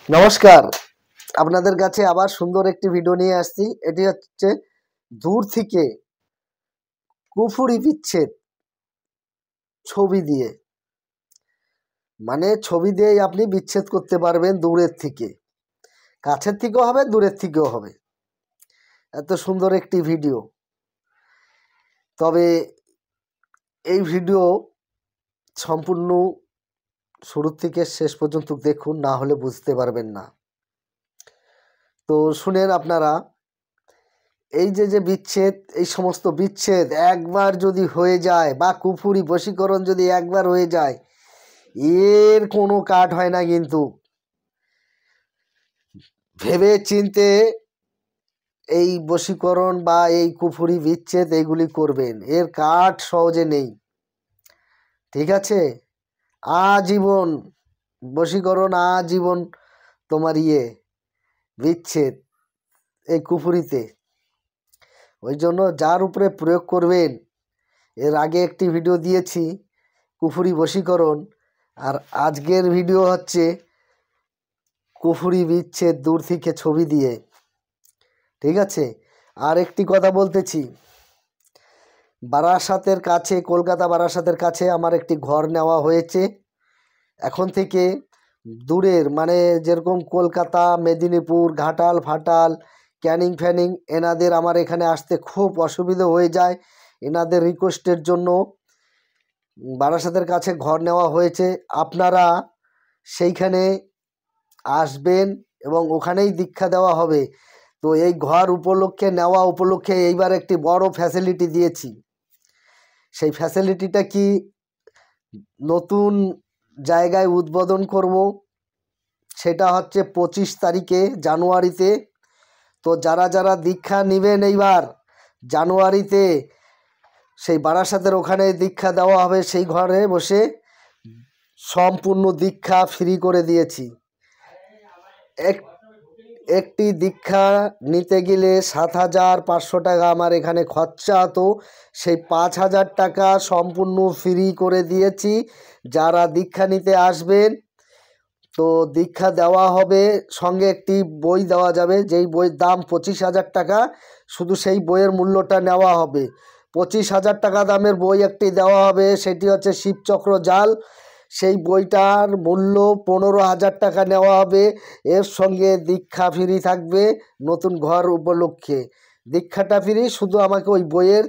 নমস্কার, আপনাদের কাছে আবার সুন্দর একটি ভিডিও নিয়ে আসছি। এটি হচ্ছে দূর থেকে কুফুরি বিচ্ছেদ ছবি দিয়ে, মানে ছবি দিয়েই আপনি বিচ্ছেদ করতে পারবেন দূরের থেকে। কাছের থেকেও হবে, দূরের থেকেও হবে। এত সুন্দর একটি ভিডিও। তবে এই ভিডিও সম্পূর্ণ শুরু থেকে শেষ পর্যন্ত দেখুন, না হলে বুঝতে পারবেন না। তো শুনেন আপনারা, এই যে বিচ্ছেদ, এই সমস্ত বিচ্ছেদ একবার যদি হয়ে যায় বা কুফুরি বশীকরণ যদি একবার হয়ে যায়, এর কোনো কাট হয় না। কিন্তু ভেবে চিনতে এই বশীকরণ বা এই কুফুরি বিচ্ছেদ এইগুলি করবেন, এর কাট সহজে নেই। ঠিক আছে? আজীবন বশীকরণ, আজীবন তোমার বিচ্ছেদ এই কুফুরিতে। ওই জন্য যার উপরে প্রয়োগ করবেন, এর আগে একটি ভিডিও দিয়েছি কুফুরি বশীকরণ, আর আজকের ভিডিও হচ্ছে কুফুরি বিচ্ছেদ দূর থেকে ছবি দিয়ে। ঠিক আছে? আর একটি কথা বলতেছি, বারাসাতের কাছে, কলকাতা বারাসাতের কাছে আমার একটি ঘর নেওয়া হয়েছে। এখন থেকে দূরের, মানে যেরকম কলকাতা, মেদিনীপুর, ঘাটাল ফাটাল, ক্যানিং ফ্যানিং, এনাদের আমার এখানে আসতে খুব অসুবিধা হয়ে যায়। এনাদের রিকোয়েস্টের জন্য বারাসাতের কাছে ঘর নেওয়া হয়েছে। আপনারা সেইখানে আসবেন এবং ওখানেই দীক্ষা দেওয়া হবে। তো এই ঘর উপলক্ষে, নেওয়া উপলক্ষে এইবার একটি বড় ফ্যাসিলিটি দিয়েছি। সেই ফ্যাসিলিটিটা কি, নতুন জায়গায় উদ্বোধন করব, সেটা হচ্ছে 25 তারিখে জানুয়ারিতে। তো যারা যারা দীক্ষা নেবেন এইবার জানুয়ারিতে, সেই বারাসাতের ওখানে দীক্ষা দেওয়া হবে। সেই ঘরে বসে সম্পূর্ণ দীক্ষা ফ্রি করে দিয়েছি। একটি দীক্ষা নিতে গেলে 7,500 টাকা আমার এখানে খরচা হতো, সেই 5,000 টাকা সম্পূর্ণ ফ্রি করে দিয়েছি। যারা দীক্ষা নিতে আসবেন, তো দীক্ষা দেওয়া হবে, সঙ্গে একটি বই দেওয়া যাবে, যেই বইয়ের দাম 25,000 টাকা। শুধু সেই বইয়ের মূল্যটা নেওয়া হবে। 25,000 টাকা দামের বই একটি দেওয়া হবে, সেটি হচ্ছে শিবচক্র জাল। সেই বইটার মূল্য 15,000 টাকা নেওয়া হবে। এর সঙ্গে দীক্ষা ফ্রি থাকবে। নতুন ঘর উপলক্ষে দীক্ষাটা ফ্রি, শুধু আমাকে ওই বইয়ের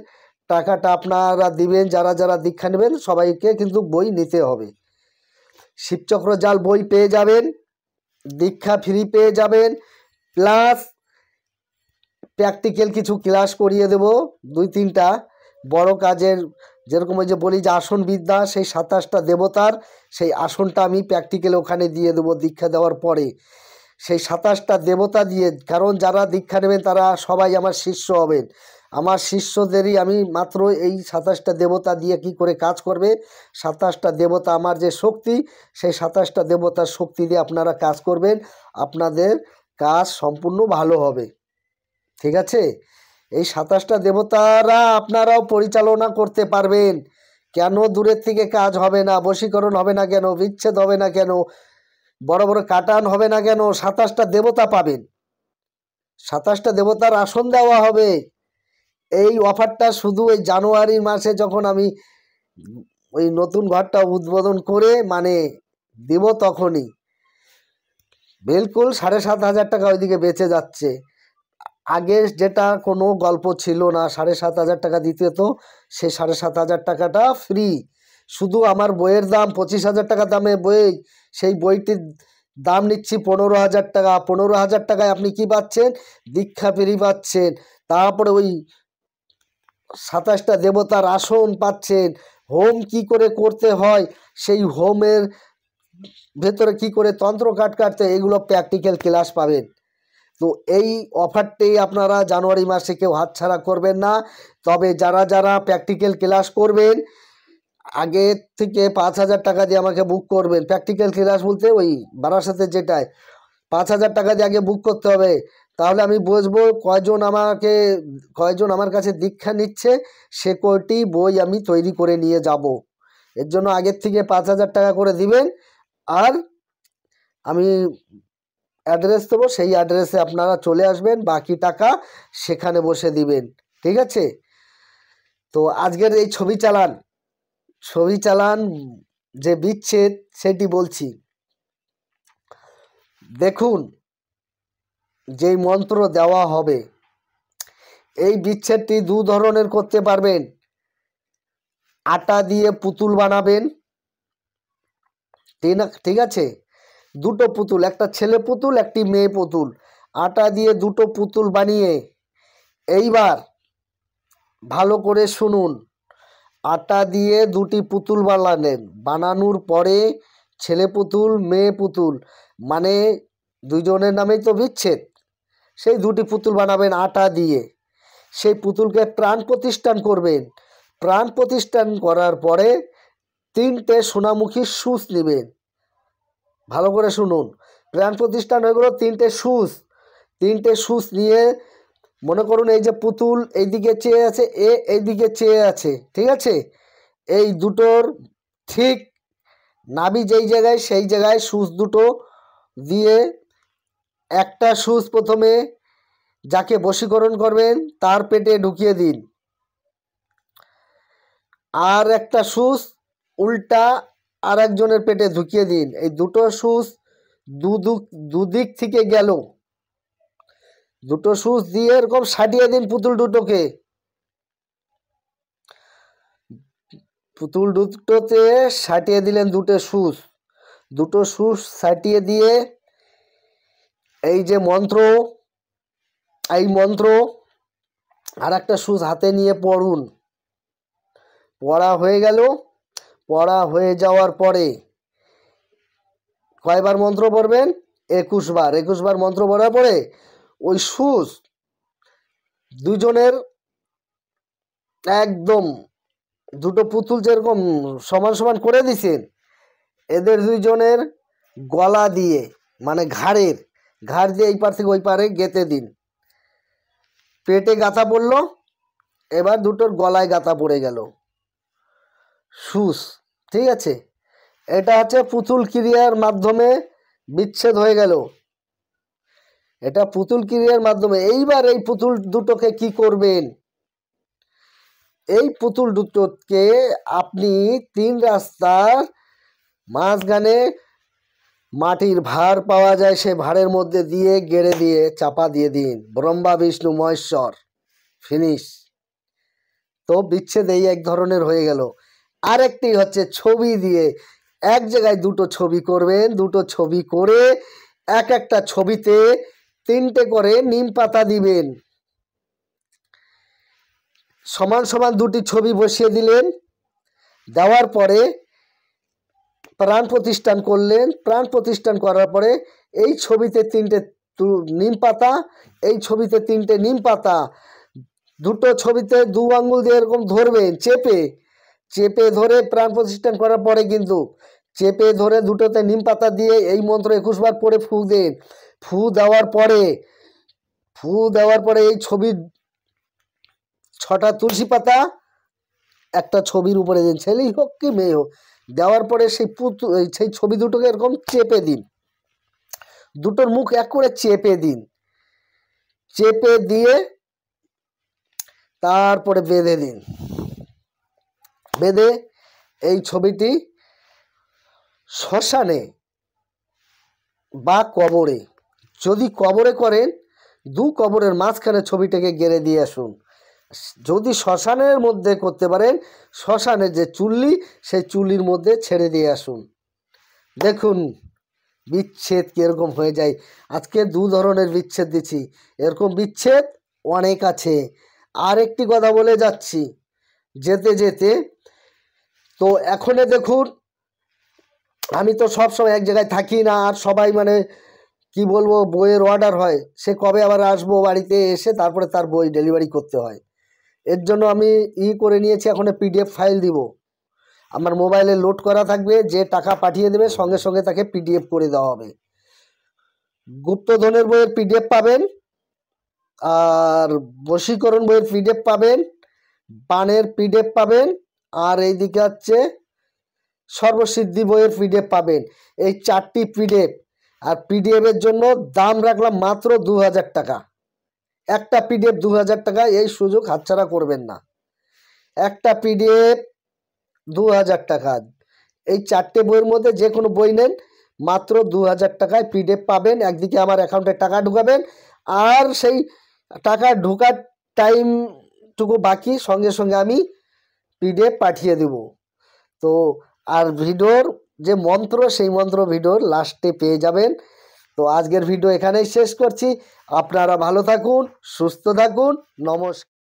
টাকাটা আপনারা দিবেন। যারা যারা দীক্ষা নেবেন সবাইকে কিন্তু বই নিতে হবে। শিবচক্র জাল বই পেয়ে যাবেন, দীক্ষা ফ্রি পেয়ে যাবেন, প্লাস প্র্যাকটিক্যাল কিছু ক্লাস করিয়ে দেব, 2-3টা বড় কাজের। যেরকম ওই যে বলি যে আসন বিদ্যা, সেই 27টা দেবতার সেই আসনটা আমি প্র্যাকটিক্যাল ওখানে দিয়ে দেবো দীক্ষা দেওয়ার পরে। সেই 27টা দেবতা দিয়ে, কারণ যারা দীক্ষা নেবেন তারা সবাই আমার শিষ্য হবেন। আমার শিষ্যদেরই আমি মাত্র এই 27টা দেবতা দিয়ে কি করে কাজ করবে, 27টা দেবতা আমার যে শক্তি, সেই 27টা দেবতার শক্তি দিয়ে আপনারা কাজ করবেন। আপনাদের কাজ সম্পূর্ণ ভালো হবে। ঠিক আছে? এই 27টা দেবতারা আপনারাও পরিচালনা করতে পারবেন। কেন দূরের থেকে কাজ হবে না, বশীকরণ হবে না কেন, বিচ্ছেদ হবে না কেন, বড় বড় কাটান হবে না কেন? 27টা দেবতা পাবেন, 27টা দেবতার আসন দেওয়া হবে। এই অফারটা শুধু ওই জানুয়ারি মাসে যখন আমি ওই নতুন ঘরটা উদ্বোধন করে মানে দেব, তখনই বিলকুল 7,500 টাকা ওইদিকে বেঁচে যাচ্ছে। আগে যেটা কোনো গল্প ছিল না, 7,500 টাকা দিতে হতো, সেই 7,500 টাকাটা ফ্রি। শুধু আমার বইয়ের দাম 25,000 টাকা দামে বই, সেই বইটির দাম নিচ্ছি 15,000 টাকা। 15,000 টাকায় আপনি কি পাচ্ছেন? দীক্ষা ফ্রি পাচ্ছেন। তারপরে ওই 27টা দেবতার আসন পাচ্ছেন। হোম কি করে করতে হয়, সেই হোমের ভেতরে কি করে তন্ত্র কাটতে, এগুলো প্র্যাকটিক্যাল ক্লাস পাবেন। তো এই অফারটি আপনারা জানুয়ারি মাসে কেউ হাতছাড়া করবেন না। তবে যারা যারা প্র্যাকটিক্যাল ক্লাস করবেন, আগে থেকে 5,000 টাকা দিয়ে আমাকে বুক করবেন। প্র্যাকটিক্যাল ক্লাস বলতে ওই বারাসাতে যেটায় 5,000 টাকা দিয়ে আগে বুক করতে হবে। তাহলে আমি বুঝবো কয়জন আমার কাছে দীক্ষা নিচ্ছে, সে কয়টি বই আমি তৈরি করে নিয়ে যাব। এর জন্য আগের থেকে 5,000 টাকা করে দিবেন। আর আমি অ্যাড্রেস দেবো, সেই অ্যাড্রেসে আপনারা চলে আসবেন, বাকি টাকা সেখানে বসে দিবেন। ঠিক আছে? তো আজকের এই ছবি চালান যে বিচ্ছেদ সেটি বলছি। দেখুন, যেই মন্ত্র দেওয়া হবে, এই বিচ্ছেদটি দু ধরনের করতে পারবেন। আটা দিয়ে পুতুল বানাবেন, ঠিক আছে? দুটো পুতুল, একটা ছেলে পুতুল, একটি মেয়ে পুতুল, আটা দিয়ে দুটো পুতুল বানিয়ে, এইবার ভালো করে শুনুন, আটা দিয়ে দুটি পুতুল বানালেন, বানানোর পরে ছেলে পুতুল মেয়ে পুতুল মানে দুজনের নামেই তো বিচ্ছেদ, সেই দুটি পুতুল বানাবেন আটা দিয়ে। সেই পুতুলকে প্রাণ প্রতিষ্ঠান করবেন। প্রাণ প্রতিষ্ঠান করার পরে 3টে সোনামুখী সুচ নেবেন। ভালো করে শুনুন, প্রাণ প্রতিষ্ঠান হয়ে গেল 3টে সুচ নিয়ে, মনে করুন এই যে পুতুল এইদিকে চেয়ে আছে, এইদিকে চেয়ে আছে, ঠিক আছে? এই দুটোর ঠিক নাভি যেই জায়গায়, সেই জায়গায় সুচ দুটো দিয়ে, একটা সুচ প্রথমে যাকে বশীকরণ করবেন তার পেটে ঢুকিয়ে দিন, আর একটা সুচ উল্টা আর একজনের পেটে ঢুকিয়ে দিন। এই দুটো সুচ দুদিক থেকে গেল, দুটো সুচ দিয়ে এরকম সাটিয়ে দিন পুতুল দুটোকে। পুতুল দুটোতে সাটিয়ে দিলেন দুটো সুচ সাটিয়ে দিয়ে এই যে মন্ত্র, এই মন্ত্র আর একটা সুচ হাতে নিয়ে পড়ুন। পড়া হয়ে গেল, পড়া হয়ে যাওয়ার পরে কয়বার মন্ত্র পড়বেন? 21 বার। 21 বার মন্ত্র পড়ার পরে ওই সুচ দুজনের একদম দুটো পুতুল যেরকম সমান সমান করে দিছেন, এদের দুইজনের গলা দিয়ে মানে ঘাড় দিয়ে এই পার থেকে ওই পারে গেঁথে দিন। পেটে গাঁথা পড়লো, এবার দুটোর গলায় গাঁথা পড়ে গেল সুচ। ঠিক আছে? এটা হচ্ছে পুতুল ক্রিয়ার মাধ্যমে বিচ্ছেদ হয়ে গেল। এটা পুতুল ক্রিয়ার মাধ্যমে। এইবার এই পুতুল দুটোকে কি করবেন? এই পুতুল দুটোকে আপনি 3 রাস্তার মাঝখানে মাটির ভাঁড় পাওয়া যায়, সেই ভাঁড়ের মধ্যে দিয়ে গেড়ে দিয়ে চাপা দিয়ে দিন। ব্রহ্মা বিষ্ণু মহেশ্বর, ফিনিশ। তো বিচ্ছেদ এই এক ধরনের হয়ে গেল। আরেকটি হচ্ছে ছবি দিয়ে, এক জায়গায় দুটো ছবি করবেন, দুটো ছবি করে একটা ছবিতে 3টে করে নিম পাতা দিবেন। সমান সমান দুটি ছবি বসিয়ে দিলেন, দেওয়ার পরে প্রাণ প্রতিষ্ঠান করলেন। প্রাণ প্রতিষ্ঠান করার পরে এই ছবিতে 3টে নিম পাতা, এই ছবিতে 3টে নিম পাতা, দুটো ছবিতে 2 আঙ্গুল দিয়ে এরকম ধরবেন, চেপে ধরে প্রাণ প্রতিষ্ঠান করার পরে কিন্তু চেপে ধরে দুটোতে নিম পাতা দিয়ে এই মন্ত্র 21 বার পরে ফু দেন। ফু দেওয়ার পরে এই ছবির 6টা তুলসী পাতা একটা ছবির উপরে দিন, ছেলেই হোক কি মেয়ে হোক। দেওয়ার পরে সেই ছবি দুটোকে এরকম চেপে দিন, দুটোর মুখ এক করে চেপে দিন। চেপে দিয়ে তারপরে বেঁধে দিন। বেঁধে এই ছবিটি শ্মশানে বা কবরে, যদি কবরে করেন 2 কবরের মাঝখানে ছবিটাকে গেড়ে দিয়ে আসুন। যদি শ্মশানের মধ্যে করতে পারেন, শ্মশানের যে চুল্লি, সেই চুল্লির মধ্যে ছেড়ে দিয়ে আসুন। দেখুন বিচ্ছেদ কীরকম হয়ে যায়। আজকে 2 ধরনের বিচ্ছেদ দিচ্ছি, এরকম বিচ্ছেদ অনেক আছে। আর একটি কথা বলে যাচ্ছি যেতে যেতে, তো এখনে দেখুন আমি তো সব সময় এক জায়গায় থাকি না, আর সবাই মানে কি বলবো, বইয়ের অর্ডার হয়, সে কবে আবার আসবো বাড়িতে, এসে তারপরে তার বই ডেলিভারি করতে হয়। এর জন্য আমি করে নিয়েছি, এখন PDF ফাইল দিব, আমার মোবাইলে লোড করা থাকবে, যে টাকা পাঠিয়ে দেবে সঙ্গে সঙ্গে তাকে PDF করে দেওয়া হবে। গুপ্তধনের বইয়ের PDF পাবেন, আর বশীকরণ বইয়ের PDF পাবেন, বানের PDF পাবেন, আর এইদিকে হচ্ছে সর্বসিদ্ধি বইয়ের PDF পাবেন। এই 4টি PDF আর পিডিএফের জন্য দাম রাখলাম মাত্র 2000 টাকা। একটা পিডিএফ 2000 টাকা, এই সুযোগ হাতছাড়া করবেন না। একটা পিডিএফ 2000 টাকা। এই 4টে বইয়ের মধ্যে যে কোনো বই নেন, মাত্র 2000 টাকায় পিডিএফ পাবেন। একদিকে আমার অ্যাকাউন্টে টাকা ঢুকাবেন, আর সেই টাকা ঢোকার টাইমটুকু বাকি সঙ্গে সঙ্গে আমি পিডিএফ পাঠিয়ে দেব। তো আর ভিডিওর যে মন্ত্র, সেই মন্ত্র ভিডিওর লাস্টে পেয়ে যাবেন। তো আজকের ভিডিও এখানেই শেষ করছি। আপনারা ভালো থাকুন, সুস্থ থাকুন, নমস্কার।